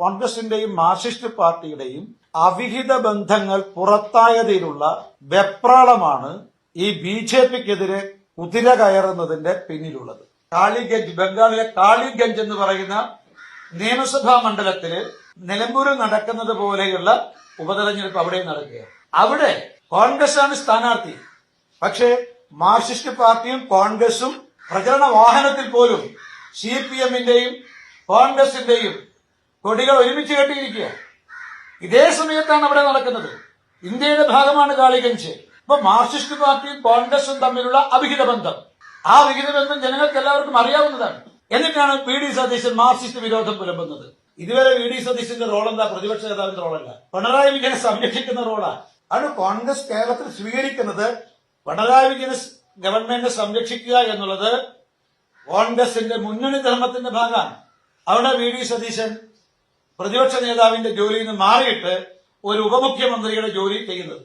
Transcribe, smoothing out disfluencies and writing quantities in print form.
കോൺഗ്രസിന്റെയും മാർക്സിസ്റ്റ് പാർട്ടിയുടെയും അവിഹിത ബന്ധങ്ങൾ പുറത്തായതിലുള്ള വെപ്രാളമാണ് ഈ BJPക്കെതിരെ കുതിര കയറുന്നതിന്റെ പിന്നിലുള്ളത്. കാളിഗഞ്ച്, ബംഗാളിലെ കാളിഗഞ്ച് എന്ന് പറയുന്ന നിയമസഭാ മണ്ഡലത്തില് നിലമ്പൂരിൽ നടക്കുന്നത് പോലെയുള്ള ഉപതെരഞ്ഞെടുപ്പ് അവിടെ നടക്കുകയാണ്. അവിടെ കോൺഗ്രസാണ് സ്ഥാനാർത്ഥി. പക്ഷേ മാർക്സിസ്റ്റ് പാർട്ടിയും കോൺഗ്രസും പ്രചരണ വാഹനത്തിൽ പോലും CPMന്റെയും കോൺഗ്രസിന്റെയും കൊടികൾ ഒരുമിച്ച് കെട്ടിയിരിക്കുക. ഇതേ സമയത്താണ് അവിടെ നടക്കുന്നത്. ഇന്ത്യയുടെ ഭാഗമാണ് കാളിഗഞ്ച്. ഇപ്പൊ മാർക്സിസ്റ്റ് പാർട്ടിയും കോൺഗ്രസും തമ്മിലുള്ള അവിഹിത ബന്ധം, ആ വിഹിത ബന്ധം ജനങ്ങൾക്ക് എല്ലാവർക്കും അറിയാവുന്നതാണ്. എന്നിട്ടാണ് PD സതീശൻ മാർക്സിസ്റ്റ് വിരോധം പുലമ്പുന്നത്. ഇതുവരെ PD സതീശന്റെ റോൾ എന്താ? പ്രതിപക്ഷ നേതാവിന്റെ റോളല്ല, പിണറായി വിജയനെ സംരക്ഷിക്കുന്ന റോളാണ്. ആണ് കോൺഗ്രസ് കേരളത്തിൽ സ്വീകരിക്കുന്നത്. പിണറായി വിജയനെ ഗവൺമെന്റിനെ സംരക്ഷിക്കുക എന്നുള്ളത് കോൺഗ്രസിന്റെ മുന്നണി ധർമ്മത്തിന്റെ ഭാഗമാണ്. അവിടെ PD സതീശൻ പ്രതിപക്ഷ നേതാവിന്റെ ജോലിയിൽ നിന്ന് മാറിയിട്ട് ഒരു ഉപമുഖ്യമന്ത്രിയുടെ ജോലി ചെയ്യുന്നത്.